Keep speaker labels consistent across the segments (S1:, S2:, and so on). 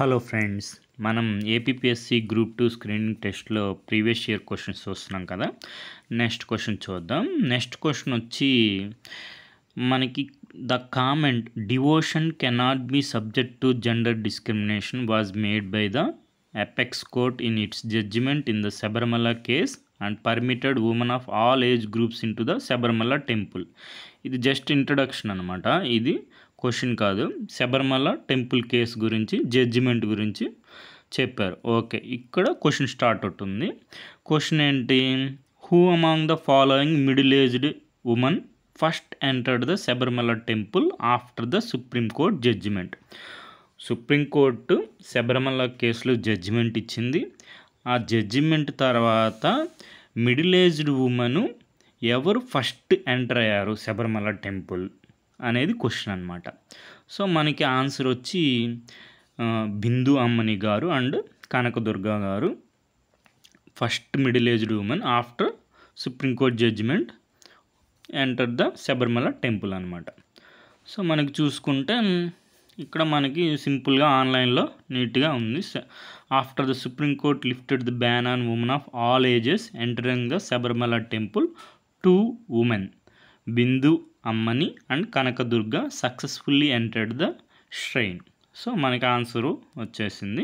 S1: Hello friends, మనం APSC group 2 screening టెస్ట్లో previous year questions చూస్తున్నాం కదా. నెక్స్ట్ క్వశ్చన్ చూద్దాం. నెక్స్ట్ క్వశ్చన్ వచ్చి మనకి the comment devotion cannot be subject to gender discrimination was made by the apex court in its judgement in the Sabarimala case and permitted women of all age groups into the Sabarimala temple. ఇది just introduction అనమాట, ఇది question కాదు. Sabarimala temple case గురించి, judgement గురించి చెప్పారు. Okay, ఇక్కడ question start అవుతుంది. Question ఏంటి? Who among the following middle aged women first entered the Sabarimala temple after the Supreme Court judgement. Supreme Court Sabarimala కేసులో జడ్జిమెంట్ ఇచ్చింది. ఆ జడ్జిమెంట్ తర్వాత మిడిల్ ఏజ్డ్ ఉమెను ఎవరు ఫస్ట్ ఎంటర్ అయ్యారు శబరిమల టెంపుల్ అనేది క్వశ్చన్ అనమాట. సో మనకి ఆన్సర్ వచ్చి బిందు అమ్మని గారు అండ్ కనకదుర్గ గారు first middle aged women after Supreme Court judgement enter the Sabarimala temple అనమాట. సో మనకి చూసుకుంటే ఇక్కడ మనకి సింపుల్గా ఆన్లైన్లో నీట్గా ఉంది. After the Supreme Court lifted the ban on women of all ages entering the Sabarimala temple, 2 women Bindu Ammini and Kanakadurga successfully entered the shrine. So మనకి ఆన్సరు వచ్చేసింది.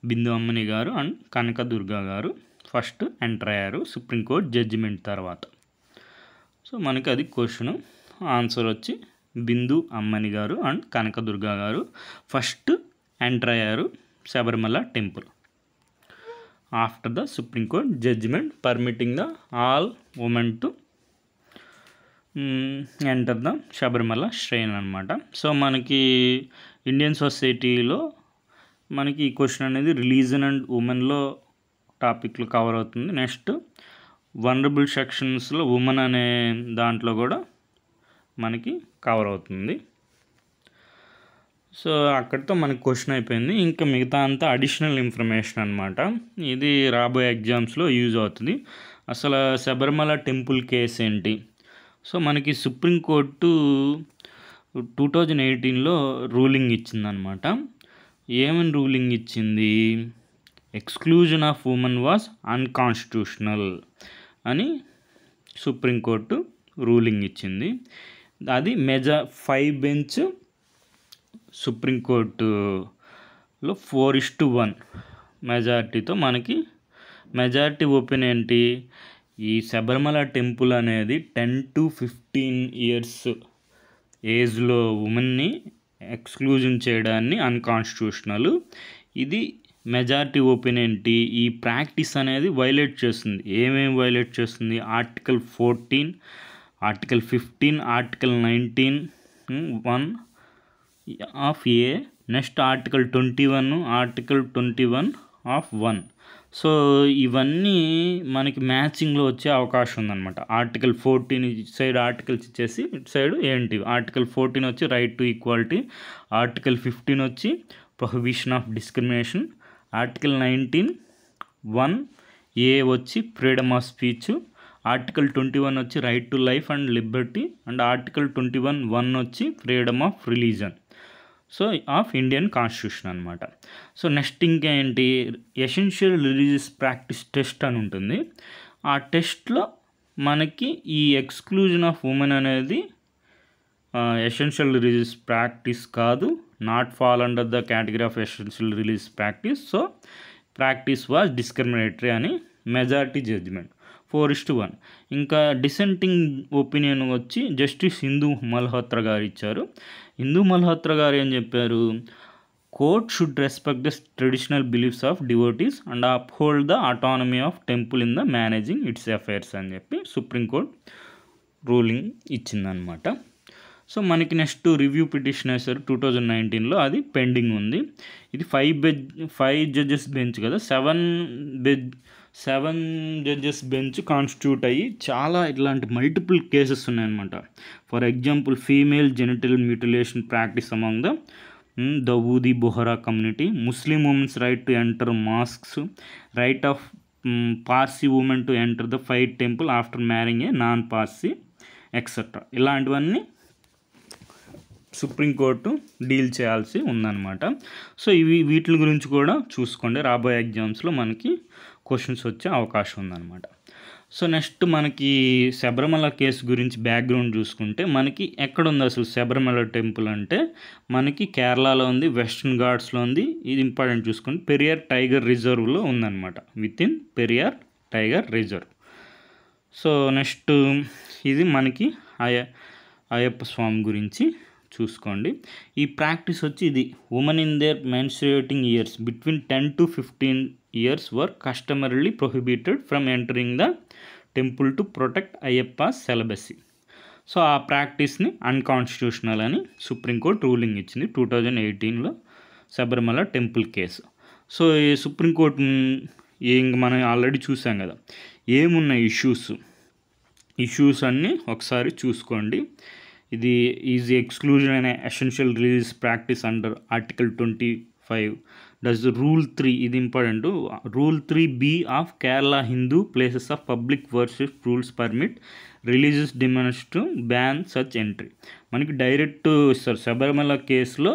S1: బిందు అమ్మని గారు అండ్ కనకదుర్గ గారు ఫస్ట్ ఎంటర్ అయ్యారు సుప్రీంకోర్ట్ జడ్జిమెంట్ తర్వాత. సో మనకి అది క్వశ్చన్. ఆన్సర్ వచ్చి బిందు అమ్మని గారు అండ్ కనకదుర్గ గారు ఫస్ట్ ఎంటర్ అయ్యారు Sabarimala temple after the Supreme Court judgement permitting the all women to enter the Sabarimala shrine అనమాట. సో మనకి ఇండియన్ సొసైటీలో మనకి ఈ క్వశ్చన్ అనేది రిలీజన్ అండ్ ఉమెన్లో టాపిక్లు కవర్ అవుతుంది. నెక్స్ట్ వనరబుల్ సెక్షన్స్లో ఉమెన్ అనే దాంట్లో కూడా మనకి కవర్ అవుతుంది. సో అక్కడితో మనకి క్వశ్చన్ అయిపోయింది. ఇంకా మిగతా అంతా అడిషనల్ ఇన్ఫర్మేషన్ అనమాట. ఇది రాబోయే ఎగ్జామ్స్లో యూజ్ అవుతుంది. అసలు శబరిమల టెంపుల్ కేసు ఏంటి? సో మనకి సుప్రీంకోర్టు 2018లో రూలింగ్ ఇచ్చిందనమాట. ఏమని రూలింగ్ ఇచ్చింది? Exclusion of women was unconstitutional అని సుప్రీంకోర్టు రూలింగ్ ఇచ్చింది. అది 5 బెంచ్ సుప్రీంకోర్టులో 4:1 మెజారిటీతో మనకి మెజారిటీ ఒపీనియన్ ఏంటి? ఈ శబరిమల టెంపుల్ అనేది 10 to 15 ఇయర్స్ ఏజ్లో ఉమెన్ని ఎక్స్క్లూజన్ చేయడాన్ని అన్కాన్స్టిట్యూషనల్. ఇది మెజారిటీ ఒపీనియన్ ఏంటి? ఈ ప్రాక్టీస్ అనేది వైలేట్ చేస్తుంది. ఏమేమి వైలేట్ చేస్తుంది? Article 14, article 15, article 19(1) of A, next article 21, article 21(1). So ఇవన్నీ మనకి మ్యాచింగ్లో వచ్చే అవకాశం ఉందన్నమాట. ఆర్టికల్ 14 సైడ్ ఆర్టికల్స్ ఇచ్చేసి ఇటు సైడ్ ఏంటి? ఆర్టికల్ 14 వచ్చి రైట్ టు ఈక్వాలిటీ, ఆర్టికల్ 15 వచ్చి ప్రొహిబిషన్ ఆఫ్ డిస్క్రిమినేషన్, ఆర్టికల్ 19(1) వచ్చి ఫ్రీడమ్ ఆఫ్ స్పీచ్, ఆర్టికల్ 21 వచ్చి right to life and Liberty, and article 21(1) వచ్చి freedom of religion. So of Indian constitution అనమాట. So next ఇంకేంటి? ఎసెన్షియల్ రిలీజియస్ ప్రాక్టీస్ టెస్ట్ అని ఉంటుంది. ఆ టెస్ట్లో మనకి ఈ ఎక్స్క్లూజన్ ఆఫ్ ఉమెన్ అనేది ఎసెన్షియల్ రిలీజియస్ ప్రాక్టీస్ కాదు, not fall under the category of essential religious practice. So practice was discriminatory అని మెజారిటీ జడ్జిమెంట్ 4:1. ఇంకా డిసెంటింగ్ ఒపీనియన్ వచ్చి జస్టిస్ హిందూ మల్హోత్రా గారు ఇచ్చారు. హిందూ మల్హోత్రా గారు ఏం చెప్పారు? Court should respect the traditional beliefs of devotees and uphold the autonomy of temple in the managing its affairs అని చెప్పి Supreme Court ruling ఇచ్చిందనమాట. సో మనకి నెక్స్ట్ రివ్యూ పిటిషన్ వేశారు 2019లో, అది పెండింగ్ ఉంది. ఇది 5 జడ్జెస్ బెంచ్ కదా, 7 జడ్జెస్ బెంచ్ కాన్స్టిట్యూట్ అయ్యి చాలా ఇట్లాంటి మల్టిపుల్ కేసెస్ ఉన్నాయన్నమాట. For example female genital mutilation practice among the Dawoodi Bohra community, Muslim women's right to enter mosques, right of Parsi women to enter the fire temple after marrying a non Parsi etcetera. ఇలాంటివన్నీ Supreme Court deal చేయాల్సి ఉందన్నమాట. So వీటి గురించి కూడా చూసుకోండి, రాబోయే ఎగ్జామ్స్లో మనకి క్వశ్చన్స్ వచ్చే అవకాశం ఉందన్నమాట. సో నెక్స్ట్ మనకి శబరిమల కేసు గురించి బ్యాక్గ్రౌండ్ చూసుకుంటే, మనకి ఎక్కడ ఉంది అసలు శబరిమల టెంపుల్ అంటే మనకి కేరళలో ఉంది, వెస్టర్న్ ఘాట్స్లో ఉంది. ఇది ఇంపార్టెంట్ చూసుకోండి, పెరియార్ టైగర్ రిజర్వ్లో ఉందన్నమాట, with in Periyar tiger reserve. So next ఇది మనకి అయ్యప్ప స్వామి గురించి చూసుకోండి. ఈ ప్రాక్టీస్ వచ్చి ఇది women in there మెన్స్ట్రుయేటింగ్ years between 10 to 15 years were customarily prohibited from entering the temple to protect Ayyappa celibacy. So ఆ ప్రాక్టీస్ని అన్కాన్స్టిట్యూషనల్ అని సుప్రీంకోర్టు రూలింగ్ ఇచ్చింది 2018లో శబరిమల టెంపుల్ కేసు. సో ఈ సుప్రీంకోర్టు మనం ఆల్రెడీ చూసాం కదా, ఏమున్న ఇష్యూస్ అన్నీ ఒకసారి చూసుకోండి. ఇది ఈజ్ ఎక్స్క్లూజన్ అనే essential religious practice under article 25. Does rule 3, ఇది important, rule 3B of Kerala Hindu places of public worship rules permit religious demands to ban such entry. మనకి డైరెక్ట్ ఇస్తారు, శబరిమల కేసులో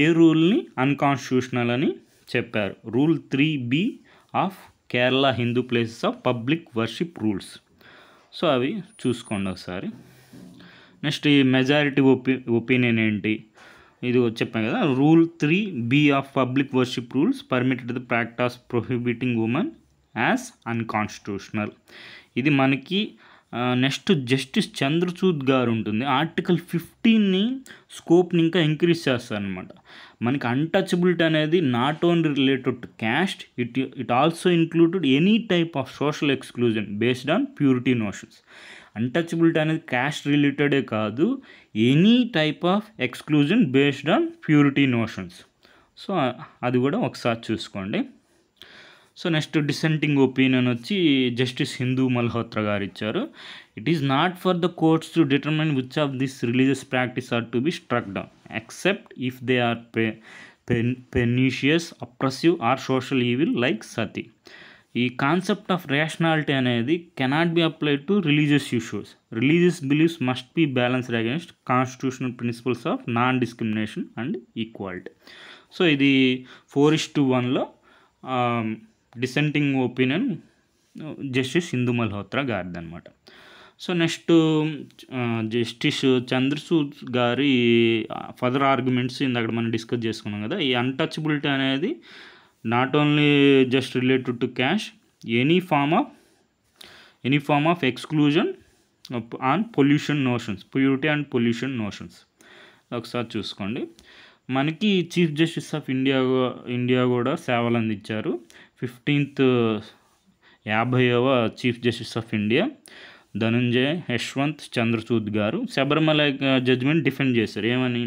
S1: ఏ రూల్ని అన్కాన్స్టిట్యూషనల్ అని చెప్పారు, rule 3B of Kerala Hindu places of public worship rules. So అవి చూసుకోండి ఒకసారి. నెక్స్ట్ ఈ మెజారిటీ ఒపీనియన్ ఏంటి, ఇది చెప్పాం కదా, rule 3B of public worship rules permitted the practice prohibiting women as unconstitutional. ఇది మనకి నెక్స్ట్ జస్టిస్ చంద్రచూడ్ గారు ఉంటుంది, ఆర్టికల్ 15ని స్కోప్ని ఇంకా ఇంక్రీజ్ చేస్తారనమాట. మనకి అన్టచబిలిటీ అనేది not only related to caste, it also included any type of social exclusion based on purity notions. Untouchability అనేది caste రిలేటెడే కాదు, any type of exclusion based on purity notions. So అది కూడా ఒకసారి చూసుకోండి. సో నెక్స్ట్ డిసెంటింగ్ ఒపీనియన్ వచ్చి Justice Indu Malhotra garu ఇచ్చారు. It is not for the courts to determine which of this religious practice are to be struck down except if they are pernicious, oppressive or social evil like sati. ఈ concept of rationality అనేది cannot be applied to religious issues. Religious beliefs must be balanced against constitutional principles of non discrimination and equality. So ఇది 4:1లో dissenting opinion justice Indu Malhotra గారిది అనమాట. So next justice Chandrachud గారి further arguments ఇందాక మనం discuss చేసుకున్నాం కదా, ఈ అన్టచబిలిటీ అనేది not only just related to caste, any form of exclusion on pollution notions, purity and pollution notions. ఒకసారి చూసుకోండి. మనకి చీఫ్ జస్టిస్ ఆఫ్ ఇండియా కూడా సేవలు అందించారు. 50వ chief justice of India Dhananjaya Yeshwant Chandrachud గారు శబరిమల జడ్జిమెంట్ డిఫెండ్ చేశారు. ఏమని,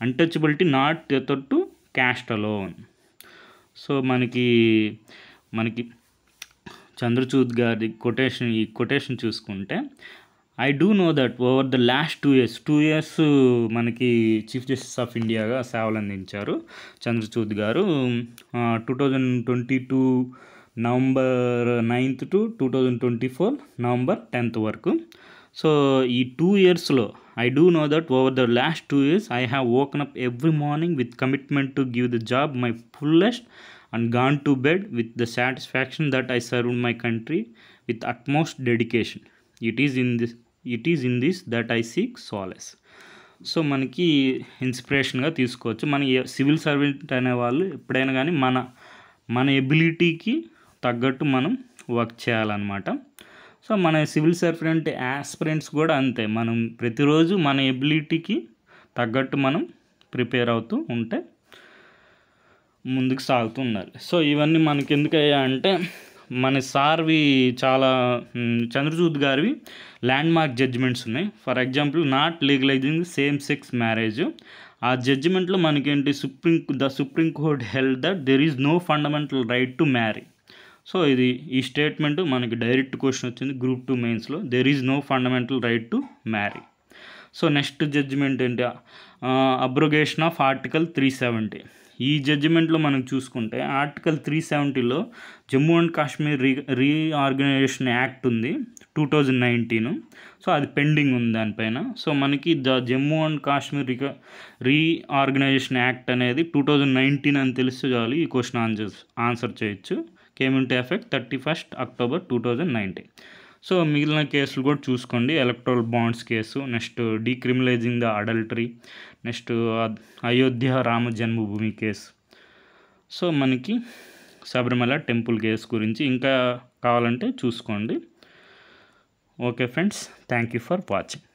S1: untouchability not either to caste alone. So మనకి చంద్రచూడ్ గారి ఈ కొటేషన్ చూసుకుంటే, I do know that over the last 2 years మనకి చీఫ్ జస్టిస్ ఆఫ్ ఇండియాగా సేవలు అందించారు చంద్రచూడ్ గారు. 2022 November 9th to 2024 November 10th వరకు. సో ఈ 2 yearsలో I do know that over the last 2 years I have woken up every morning with commitment to give the job my fullest and gone to bed with the satisfaction that I served my country with utmost dedication. It is in this that I seek solace. So మనకి ఇన్స్పిరేషన్గా తీసుకోవచ్చు. మన civil servant అనేవాళ్ళు ఎప్పుడైనా కానీ మన ఎబిలిటీకి తగ్గట్టు మనం వర్క్ చేయాలన్నమాట. సో మన సివిల్ సర్వెంట్ యాస్పిరెంట్స్ కూడా అంతే, మనం ప్రతిరోజు మన ఎబిలిటీకి తగ్గట్టు మనం ప్రిపేర్ అవుతూ ఉంటే ముందుకు సాగుతూ ఉండాలి. సో ఇవన్నీ మనకి ఎందుకయ్యా అంటే, మన సార్వి చాలా చంద్రచూడ్ గారివి ల్యాండ్ మార్క్ జడ్జిమెంట్స్ ఉన్నాయి. For example not legalizing same sex marriage. ఆ జడ్జిమెంట్లో మనకేంటి, the Supreme Court held that there is no fundamental right to marry. So ఈ స్టేట్మెంట్ మనకి డైరెక్ట్ క్వశ్చన్ వచ్చింది Group 2 మెయిన్స్లో, there is no fundamental right to marry. So next judgment ఏంటి, abrogation of article 370. ఈ జడ్జిమెంట్లో మనం చూసుకుంటే ఆర్టికల్ 370లో Jammu and Kashmir reorganization act ఉంది 2019. సో అది పెండింగ్ ఉంది దానిపైన. సో మనకి Jammu and Kashmir reorganization act అనేది 2019 అని తెలిస్తే చాలు ఈ క్వశ్చన్ ఆన్సర్ చేయొచ్చు. Came into effect 31st October 2019. So మిగిలిన కేసులు కూడా చూసుకోండి. Electoral bonds case, next decriminalizing the adultery, next Ayodhya Rama Janmabhoomi case, so మనకి శబరిమల టెంపుల్ కేసు గురించి ఇంకా కావాలంటే చూసుకోండి. Okay friends, thank you for watching.